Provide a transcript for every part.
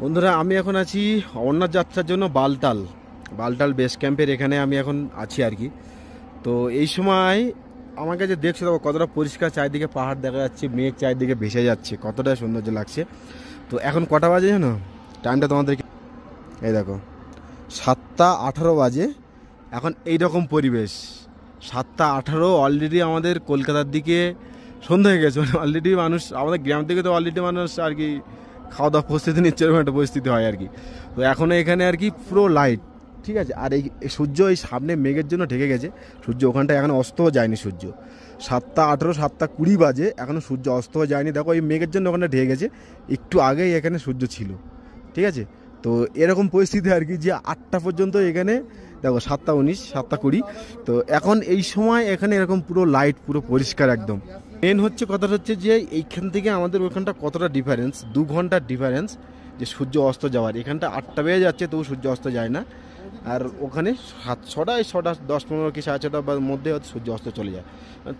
বন্ধুরা আমি এখন আছি অমরনাথ যাত্রার জন্য বালটাল বালটাল বেস ক্যাম্পের এখানে আমি এখন আছি আর কি। তো এই সময় আমার কাছে দেখছো দেখো কতটা পরিষ্কার, চারিদিকে পাহাড় দেখা যাচ্ছে, মেঘ চারিদিকে ভেসে যাচ্ছে, কতটা সৌন্দর্য লাগছে। তো এখন কটা বাজে জানো? টাইমটা তোমাদেরকে এই দেখো 7টা 18 বাজে। এখন এই রকম পরিবেশ 7টা 18 অলরেডি আমাদের কলকাতার দিকে সন্ধ্যা হয়ে গেছে, মানে অলরেডি মানুষ আমাদের গ্রাম থেকে তো অলরেডি মানুষ আর কি খাওয়া দাওয়া প্রস্তুতি নিচ্ছে, এরকম একটা পরিস্থিতি হয় আর কি। তো এখনও এখানে আর কি পুরো লাইট, ঠিক আছে। আর এই সূর্য এই সামনে মেঘের জন্য ঢেকে গেছে, সূর্য ওখানটায় এখনও অস্তও যায়নি সূর্য। 7টা 18 7টা 20 বাজে, এখনও সূর্য অস্তও যায়নি। দেখো এই মেঘের জন্য ওখানে ঢেকে গেছে, একটু আগেই এখানে সূর্য ছিল, ঠিক আছে। তো এরকম পরিস্থিতি আর কি যে 8টা পর্যন্ত এখানে দেখো 7টা 19 7টা 20। তো এখন এই সময় এখানে এরকম পুরো লাইট, পুরো পরিষ্কার একদম। মেন হচ্ছে কথাটা হচ্ছে যে এইখান থেকে আমাদের ওইখানটা কতটা ডিফারেন্স, 2 ঘন্টার ডিফারেন্স যে সূর্য অস্ত যাওয়ার। এখানটা 8টা বেজে যাচ্ছে তবু সূর্য অস্ত যায় না, আর ওখানে 6টা 10-15 কি 6:30 মধ্যে হয়তো সূর্য অস্ত চলে যায়।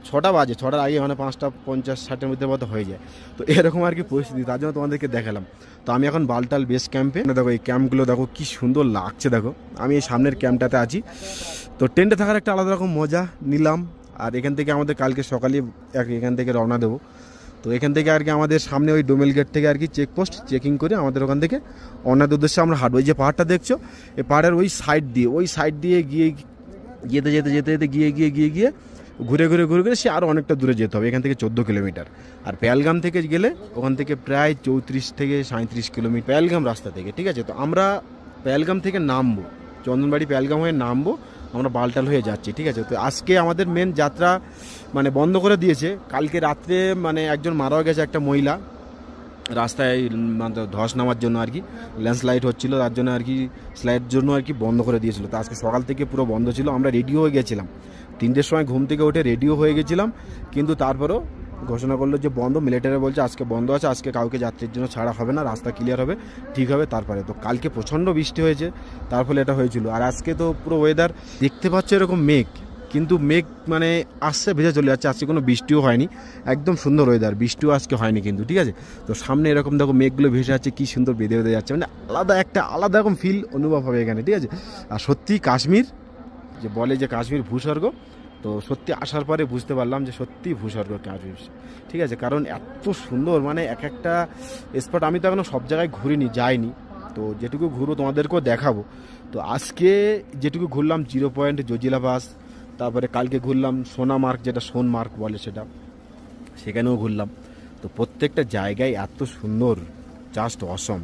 6টা বাজে, 6টার আগে মানে 5টা 50-60-এর মধ্যে মতো হয়ে যায়। তো এরকম আর কি পরিস্থিতি, তার জন্য তোমাদেরকে দেখালাম। তো আমি এখন বালটাল বেস ক্যাম্পে, দেখো এই ক্যাম্পগুলো দেখো কি সুন্দর লাগছে। দেখো আমি এই সামনের ক্যাম্পটাতে আছি। তো টেন্টে থাকার একটা আলাদা রকম মজা নিলাম। আর এখান থেকে আমাদের কালকে সকালে এখান থেকে রওনা দেবো। তো এখান থেকে আর কি আমাদের সামনে ওই ডোমেল গেট থেকে আর কি চেকপোস্ট চেকিং করে আমাদের ওখান থেকে অন্যান্য উদ্দেশ্যে আমরা হাঁটবো। এই যে পাহাড়টা দেখছো, এই পাহাড়ের ওই সাইড দিয়ে গিয়ে যেতে যেতে যেতে যেতে গিয়ে গিয়ে গিয়ে গিয়ে ঘুরে ঘুরে ঘুরে ঘুরে সে আরও অনেকটা দূরে যেতে হবে। এখান থেকে 14 কিলোমিটার। আর পেহেলগাম থেকে গেলে ওখান থেকে প্রায় 34 থেকে 37 কিলোমিটার পেহেলগাম রাস্তা থেকে, ঠিক আছে। তো আমরা পেহেলগাম থেকে নামবো, চন্দনবাড়ি পেহেলগাম হয়ে নামবো, আমরা বালটাল হয়ে যাচ্ছি, ঠিক আছে। তো আজকে আমাদের মেন যাত্রা মানে বন্ধ করে দিয়েছে। কালকে রাত্রে মানে একজন মারাও গেছে, একটা মহিলা রাস্তায় মানে ধস নামার জন্য আর কি, ল্যান্ডস্লাইড হচ্ছিল তার জন্য আর কি, স্লাইডের জন্য আর কি বন্ধ করে দিয়েছিল। তো আজকে সকাল থেকে পুরো বন্ধ ছিল। আমরা রেডিও হয়ে গেছিলাম, 3টের সময় ঘুম থেকে উঠে রেডিও হয়ে গেছিলাম, কিন্তু তারপরেও ঘোষণা করলো যে বন্ধ। মিলিটারি বলছে আজকে বন্ধ আছে, আজকে কাউকে যাত্রীর জন্য ছাড়া হবে না, রাস্তা ক্লিয়ার হবে, ঠিক হবে তারপরে। তো কালকে প্রচণ্ড বৃষ্টি হয়েছে, তার ফলে এটা হয়েছিল। আর আজকে তো পুরো ওয়েদার দেখতে পাচ্ছ এরকম মেঘ, কিন্তু মেঘ মানে আসছে ভেজে চলে যাচ্ছে। আজকে কোনো বৃষ্টিও হয়নি, একদম সুন্দর ওয়েদার, বৃষ্টিও আজকে হয়নি কিন্তু, ঠিক আছে। তো সামনে এরকম দেখো মেঘগুলো ভেসে যাচ্ছে, কী সুন্দর বেঁধে বেঁধে যাচ্ছে, মানে আলাদা রকম ফিল অনুভব হবে এখানে, ঠিক আছে। আর সত্যি কাশ্মীর যে বলে যে কাশ্মীর ভূস্বর্গ, তো সত্যি আসার পরে বুঝতে পারলাম যে সত্যি ভূস্বর্গ কাশ্মীর, ঠিক আছে। কারণ এত সুন্দর, মানে এক একটা স্পট আমি তো এখনও সব জায়গায় ঘুরিনি, যাইনি। তো যেটুকু ঘুরবো তোমাদেরকেও দেখাবো। তো আজকে যেটুকু ঘুরলাম 0 পয়েন্ট, জজিলা পাস, তারপরে কালকে ঘুরলাম সোনামার্গ, যেটা সোনমার্গ বলে সেটা, সেখানেও ঘুরলাম। তো প্রত্যেকটা জায়গায় এত সুন্দর, জাস্ট অসম।